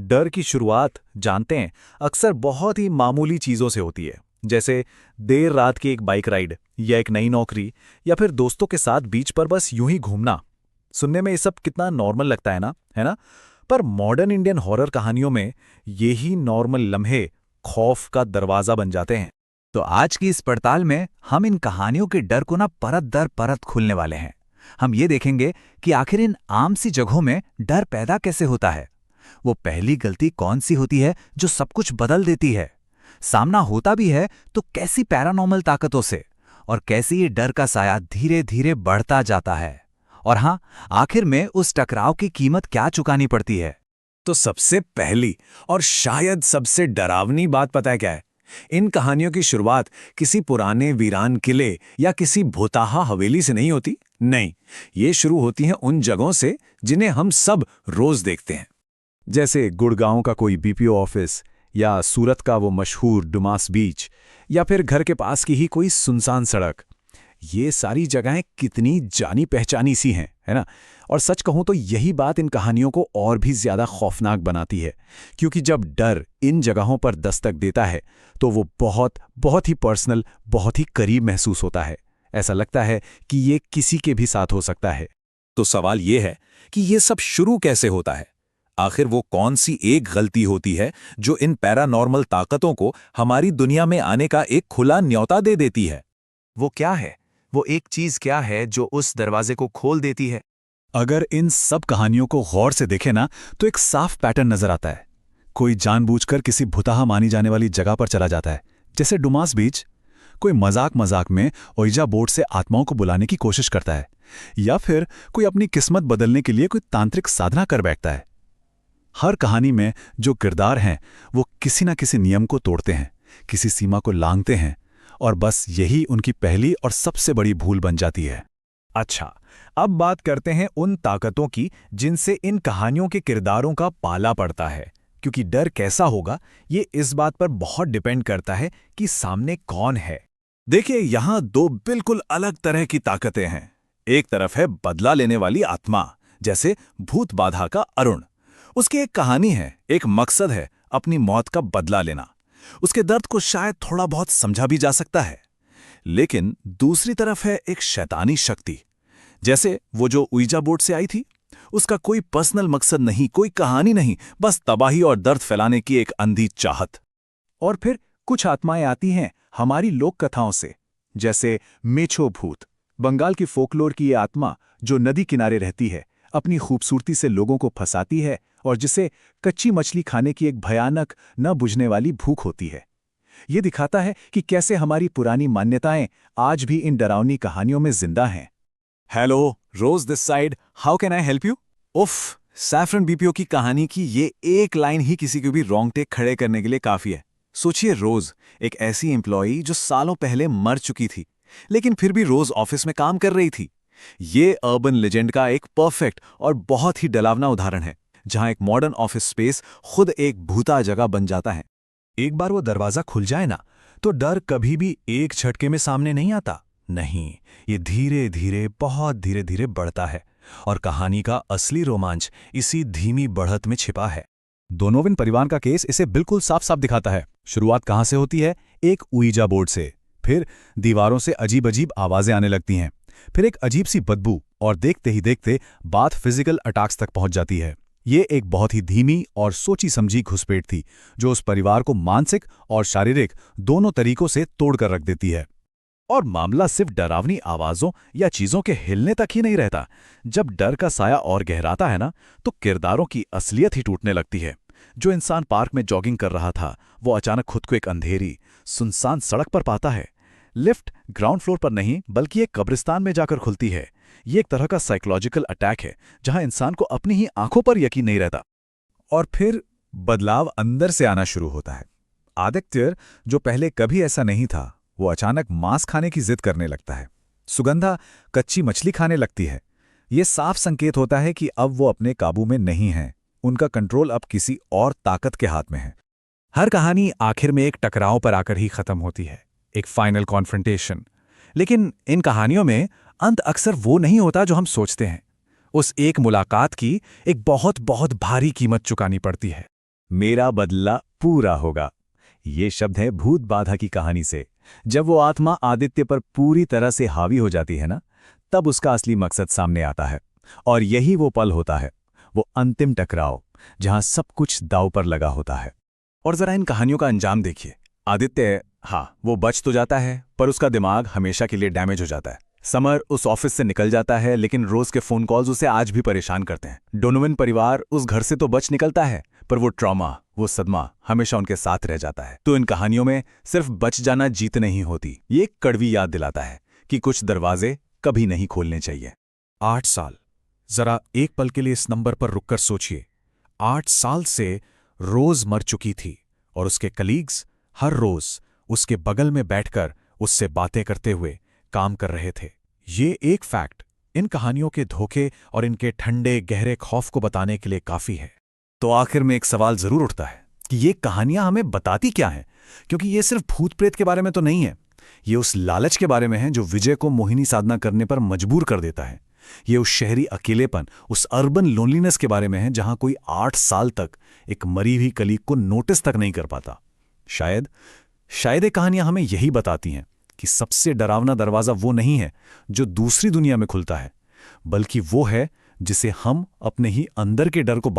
डर की शुरुआत, जानते हैं, अक्सर बहुत ही मामूली चीज़ों से होती है। जैसे देर रात की एक बाइक राइड, या एक नई नौकरी, या फिर दोस्तों के साथ बीच पर बस यूं ही घूमना। सुनने में ये सब कितना नॉर्मल लगता है ना, है ना? पर मॉडर्न इंडियन हॉरर कहानियों में ये ही नॉर्मल लम्हे खौफ का दरवाज़ा बन जाते हैं। तो आज की इस पड़ताल में हम इन कहानियों के डर को परत दर परत खोलने वाले हैं। हम ये देखेंगे कि आखिर इन आम सी जगहों में डर पैदा कैसे होता है। वो पहली गलती कौन सी होती है जो सब कुछ बदल देती है। सामना होता भी है तो कैसी पैरानॉर्मल ताकतों से, और कैसे ये डर का साया धीरे धीरे बढ़ता जाता है। और हाँ, आखिर में उस टकराव की कीमत क्या चुकानी पड़ती है। तो सबसे पहली और शायद सबसे डरावनी बात पता है क्या है? इन कहानियों की शुरुआत किसी पुराने वीरान किले या किसी भूताहा हवेली से नहीं होती। नहीं, ये शुरू होती हैं उन जगहों से जिन्हें हम सब रोज देखते हैं। जैसे गुड़गांव का कोई बीपीओ ऑफिस, या सूरत का वो मशहूर डुमास बीच, या फिर घर के पास की ही कोई सुनसान सड़क। ये सारी जगहें कितनी जानी पहचानी सी हैं, है ना? और सच कहूं तो यही बात इन कहानियों को और भी ज्यादा खौफनाक बनाती है, क्योंकि जब डर इन जगहों पर दस्तक देता है तो वो बहुत बहुत ही पर्सनल, बहुत ही करीब महसूस होता है। ऐसा लगता है कि ये किसी के भी साथ हो सकता है। तो सवाल ये है कि ये सब शुरू कैसे होता है? आखिर वो कौन सी एक गलती होती है जो इन पैरानॉर्मल ताकतों को हमारी दुनिया में आने का एक खुला न्योता दे देती है? वो क्या है? वो एक चीज क्या है जो उस दरवाजे को खोल देती है? अगर इन सब कहानियों को गौर से देखें ना, तो एक साफ पैटर्न नजर आता है। कोई जानबूझकर किसी भुताहा मानी जाने वाली जगह पर चला जाता है, जैसे डुमास बीच। कोई मजाक मजाक में ओइजा बोर्ड से आत्माओं को बुलाने की कोशिश करता है, या फिर कोई अपनी किस्मत बदलने के लिए कोई तांत्रिक साधना कर बैठता है। हर कहानी में जो किरदार हैं वो किसी न किसी नियम को तोड़ते हैं, किसी सीमा को लांघते हैं, और बस यही उनकी पहली और सबसे बड़ी भूल बन जाती है। अच्छा, अब बात करते हैं उन ताकतों की जिनसे इन कहानियों के किरदारों का पाला पड़ता है। क्योंकि डर कैसा होगा ये इस बात पर बहुत डिपेंड करता है कि सामने कौन है। देखिए, यहां दो बिल्कुल अलग तरह की ताकतें हैं। एक तरफ है बदला लेने वाली आत्मा, जैसे भूत बाधा का अरुण। उसकी एक कहानी है, एक मकसद है, अपनी मौत का बदला लेना। उसके दर्द को शायद थोड़ा बहुत समझा भी जा सकता है। लेकिन दूसरी तरफ है एक शैतानी शक्ति, जैसे वो जो उइजा बोर्ड से आई थी। उसका कोई पर्सनल मकसद नहीं, कोई कहानी नहीं, बस तबाही और दर्द फैलाने की एक अंधी चाहत। और फिर कुछ आत्माएं आती हैं हमारी लोक कथाओं से, जैसे मेछो भूत, बंगाल की फोकलोर की ये आत्मा जो नदी किनारे रहती है, अपनी खूबसूरती से लोगों को फंसाती है, और जिसे कच्ची मछली खाने की एक भयानक, न बुझने वाली भूख होती है। ये दिखाता है कि कैसे हमारी पुरानी मान्यताएं आज भी इन डरावनी कहानियों में जिंदा हैं। Hello, Rose this side, how can I help you? उफ, सैफरन बीपीओ की कहानी की ये एक लाइन ही किसी को भी रोंगटे खड़े करने के लिए काफी है। सोचिए, रोज एक ऐसी एम्प्लॉई जो सालों पहले मर चुकी थी, लेकिन फिर भी रोज ऑफिस में काम कर रही थी। ये अर्बन लेजेंड का एक परफेक्ट और बहुत ही डरावना उदाहरण है, जहां एक मॉडर्न ऑफिस स्पेस खुद एक भूता जगह बन जाता है। एक बार वो दरवाजा खुल जाए ना, तो डर कभी भी एक झटके में सामने नहीं आता। नहीं, ये धीरे धीरे, बहुत धीरे धीरे बढ़ता है, और कहानी का असली रोमांच इसी धीमी बढ़त में छिपा है। डोनोवन परिवार का केस इसे बिल्कुल साफ साफ दिखाता है। शुरुआत कहां से होती है? एक उइजा बोर्ड से। फिर दीवारों से अजीब अजीब आवाजें आने लगती हैं, फिर एक अजीब सी बदबू, और देखते ही देखते बात फिजिकल अटैक्स तक पहुंच जाती है। ये एक बहुत ही धीमी और सोची समझी घुसपैठ थी, जो उस परिवार को मानसिक और शारीरिक दोनों तरीकों से तोड़कर रख देती है। और मामला सिर्फ डरावनी आवाजों या चीजों के हिलने तक ही नहीं रहता। जब डर का साया और गहराता है ना, तो किरदारों की असलियत ही टूटने लगती है। जो इंसान पार्क में जॉगिंग कर रहा था, वो अचानक खुद को एक अंधेरी, सुनसान सड़क पर पाता है। लिफ्ट ग्राउंड फ्लोर पर नहीं, बल्कि एक कब्रिस्तान में जाकर खुलती है। ये एक तरह का साइकोलॉजिकल अटैक है, जहां इंसान को अपनी ही आंखों पर यकीन नहीं रहता। और फिर बदलाव अंदर से आना शुरू होता है। आदित्य, जो पहले कभी ऐसा नहीं था, वो अचानक मांस खाने की जिद करने लगता है। सुगंधा कच्ची मछली खाने लगती है। ये साफ संकेत होता है कि अब वो अपने काबू में नहीं हैं। उनका कंट्रोल अब किसी और ताकत के हाथ में है। हर कहानी आखिर में एक टकराव पर आकर ही खत्म होती है, एक फाइनल कॉन्फ्रंटेशन। लेकिन इन कहानियों में अंत अक्सर वो नहीं होता जो हम सोचते हैं। उस एक मुलाकात की एक बहुत बहुत भारी कीमत चुकानी पड़ती है। मेरा बदला पूरा होगा। ये शब्द है भूत बाधा की कहानी से। जब वो आत्मा आदित्य पर पूरी तरह से हावी हो जाती है ना, तब उसका असली मकसद सामने आता है। और यही वो पल होता है, वो अंतिम टकराव, जहां सब कुछ दांव पर लगा होता है। और जरा इन कहानियों का अंजाम देखिए। आदित्य, हाँ, वो बच तो जाता है, पर उसका दिमाग हमेशा के लिए डैमेज हो जाता है। समर उस ऑफिस से निकल जाता है, लेकिन रोज के फोन कॉल्स उसे आज भी परेशान करते हैं। डोनोवन परिवार उस घर से तो बच निकलता है, पर वो ट्रॉमा, वो सदमा हमेशा उनके साथ रह जाता है। तो इन कहानियों में सिर्फ बच जाना जीत नहीं होती, ये एक कड़वी याद दिलाता है कि कुछ दरवाजे कभी नहीं खोलने चाहिए। 8 साल। जरा एक पल के लिए इस नंबर पर रुककर सोचिए। 8 साल से रोज मर चुकी थी और उसके कलीग्स हर रोज उसके बगल में बैठकर उससे बातें करते हुए काम कर रहे थे। ये एक फैक्ट इन कहानियों के धोखे और इनके ठंडे गहरे खौफ को बताने के लिए काफी है। तो आखिर में एक सवाल जरूर उठता है कि ये कहानियां हमें बताती क्या हैं? क्योंकि ये सिर्फ भूत प्रेत के बारे में तो नहीं है। ये उस लालच के बारे में है जो विजय को मोहिनी साधना करने पर मजबूर कर देता है। ये उस शहरी अकेलेपन, उस अर्बन लोनलीनेस के बारे में है जहां कोई 8 साल तक एक मरी हुई कलीग को नोटिस तक नहीं कर पाता। शायद ये कहानियां हमें यही बताती हैं कि सबसे डरावना दरवाजा वो नहीं है जो दूसरी दुनिया में खुलता है, बल्कि वो है जिसे हम अपने ही अंदर के डर को